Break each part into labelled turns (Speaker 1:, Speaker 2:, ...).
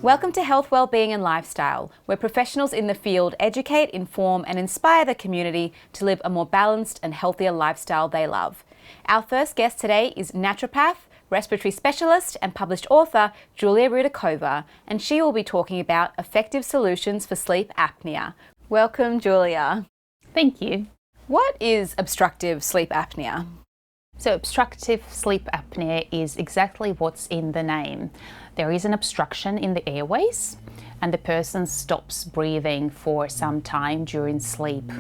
Speaker 1: Welcome to Health, Wellbeing and Lifestyle, where professionals in the field educate, inform and inspire the community to live a more balanced and healthier lifestyle they love. Our first guest today is naturopath, respiratory specialist and published author Julia Rudakova, and she will be talking about effective solutions for sleep apnea. Welcome, Julia.
Speaker 2: Thank you.
Speaker 1: What is obstructive sleep apnea?
Speaker 2: So obstructive sleep apnea is exactly what's in the name. There is an obstruction in the airways and the person stops breathing for some time during sleep.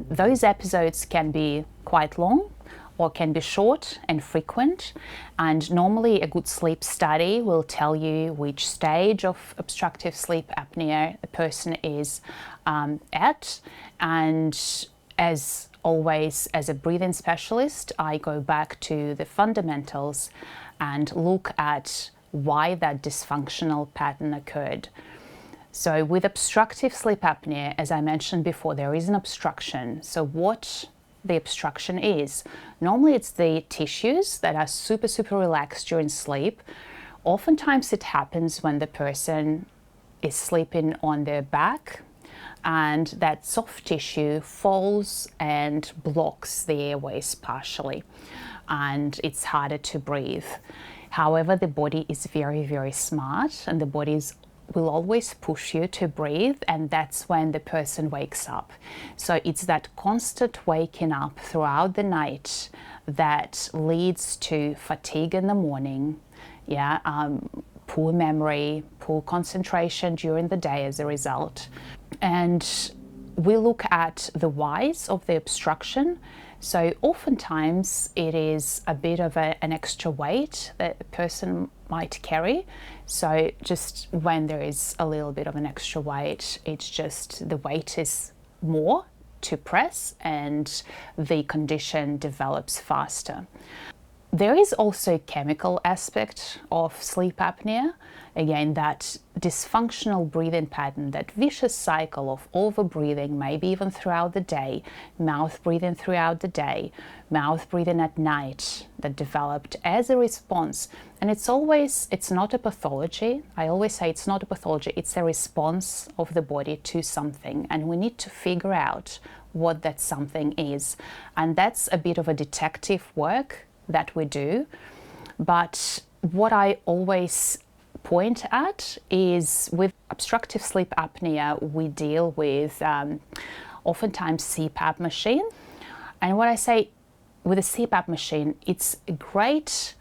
Speaker 2: Those episodes can be quite long or can be short and frequent, and normally a good sleep study will tell you which stage of obstructive sleep apnea a person is at. And as always, as a breathing specialist, I go back to the fundamentals and look at why that dysfunctional pattern occurred. So with obstructive sleep apnea, as I mentioned before, there is an obstruction. So what the obstruction is, normally it's the tissues that are super relaxed during sleep. Oftentimes it happens when the person is sleeping on their back, and that soft tissue falls and blocks the airways partially, and it's harder to breathe. However, the body is very smart, and the body will always push you to breathe, and that's when the person wakes up. So it's that constant waking up throughout the night that leads to fatigue in the morning, poor memory, poor concentration during the day as a result. And we look at the whys of the obstruction. So oftentimes it is a bit of an extra weight that a person might carry. So just when there is a little bit of an extra weight, it's just the weight is more to press and the condition develops faster. There is also a chemical aspect of sleep apnea. Again, that dysfunctional breathing pattern, that vicious cycle of over-breathing, maybe even throughout the day, mouth breathing throughout the day, mouth breathing at night, that developed as a response. And it's not a pathology. I always say it's not a pathology, it's a response of the body to something. And we need to figure out what that something is. And that's a bit of a detective work that we do. But what I always point at is with obstructive sleep apnea, we deal with oftentimes CPAP machine. And what I say with a CPAP machine, it's a great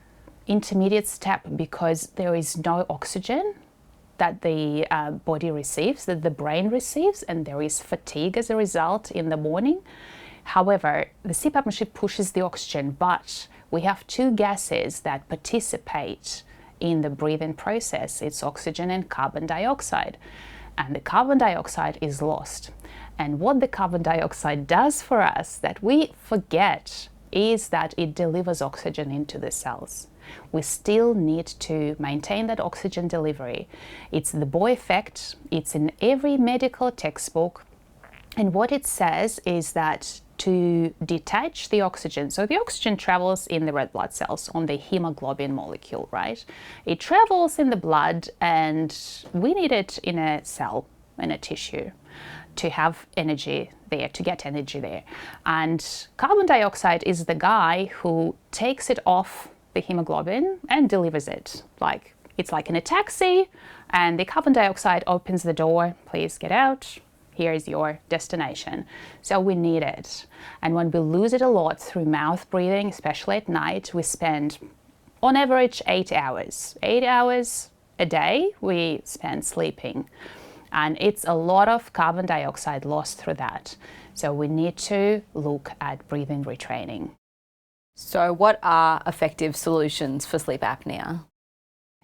Speaker 2: intermediate step because there is no oxygen that the body receives, that the brain receives, and there is fatigue as a result in the morning. However, the CPAP machine pushes the oxygen, but we have two gases that participate in the breathing process. It's oxygen and carbon dioxide. And the carbon dioxide is lost. And what the carbon dioxide does for us that we forget is that it delivers oxygen into the cells. We still need to maintain that oxygen delivery. It's the Bohr effect. It's in every medical textbook. And what it says is that to detach the oxygen, so the oxygen travels in the red blood cells on the hemoglobin molecule, right? It travels in the blood and we need it in a cell, in a tissue, to have energy there, to get energy there. And carbon dioxide is the guy who takes it off the hemoglobin and delivers it. It's like in a taxi, and the carbon dioxide opens the door, please get out. Here is your destination. So we need it. And when we lose it a lot through mouth breathing, especially at night, we spend on average 8 hours. 8 hours a day we spend sleeping. And it's a lot of carbon dioxide lost through that. So we need to look at breathing retraining.
Speaker 1: So what are effective solutions for sleep apnea?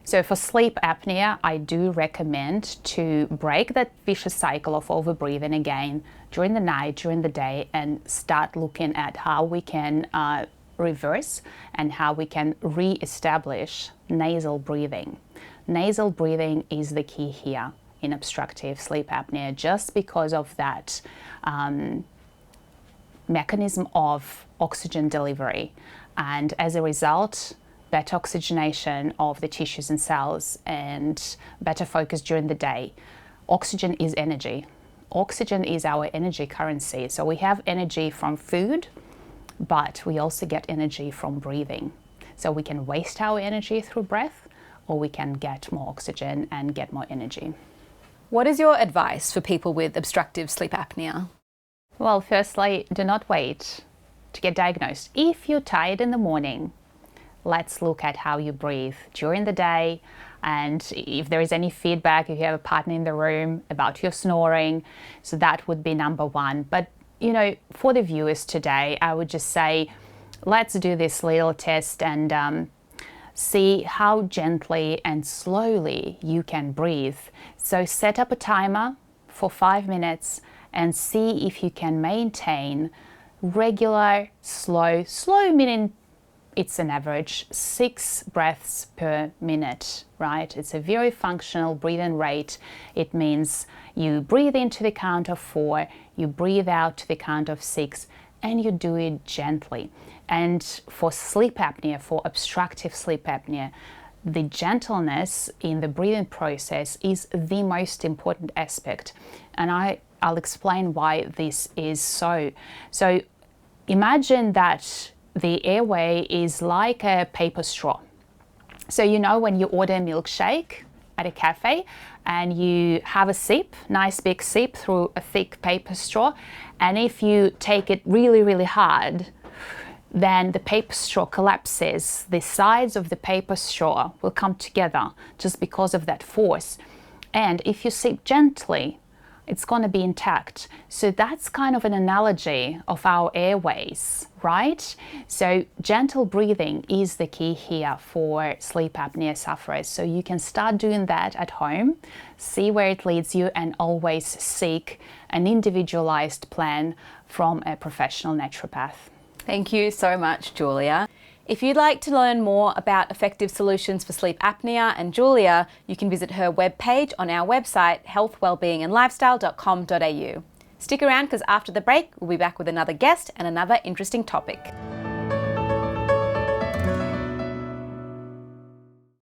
Speaker 2: So for sleep apnea, I do recommend to break that vicious cycle of overbreathing again during the night, during the day, and start looking at how we can reverse and how we can re-establish nasal breathing. Nasal breathing is the key here in obstructive sleep apnea, just because of that mechanism of oxygen delivery. And as a result, better oxygenation of the tissues and cells, and better focus during the day. Oxygen is energy. Oxygen is our energy currency. So we have energy from food, but we also get energy from breathing. So we can waste our energy through breath, or we can get more oxygen and get more energy.
Speaker 1: What is your advice for people with obstructive sleep apnea?
Speaker 2: Well, firstly, do not wait to get diagnosed. If you're tired in the morning, let's look at how you breathe during the day. And if there is any feedback, if you have a partner in the room, about your snoring, so that would be number one. But, for the viewers today, I would just say, let's do this little test and see how gently and slowly you can breathe. So set up a timer for 5 minutes and see if you can maintain regular, slow meaning it's an average 6 breaths per minute, right? It's a very functional breathing rate. It means you breathe into the count of 4, you breathe out to the count of 6, and you do it gently. And for sleep apnea, for obstructive sleep apnea, the gentleness in the breathing process is the most important aspect. And I'll explain why this is so. So imagine that the airway is like a paper straw. So when you order a milkshake at a cafe and you have a sip, nice big sip through a thick paper straw, and if you take it really, really hard, then the paper straw collapses. The sides of the paper straw will come together just because of that force. And if you sip gently, it's going to be intact. So that's kind of an analogy of our airways, right? So gentle breathing is the key here for sleep apnea sufferers. So you can start doing that at home, see where it leads you, and always seek an individualized plan from a professional naturopath.
Speaker 1: Thank you so much, Julia. If you'd like to learn more about effective solutions for sleep apnea and Julia, you can visit her webpage on our website, healthwellbeingandlifestyle.com.au. Stick around because after the break, we'll be back with another guest and another interesting topic.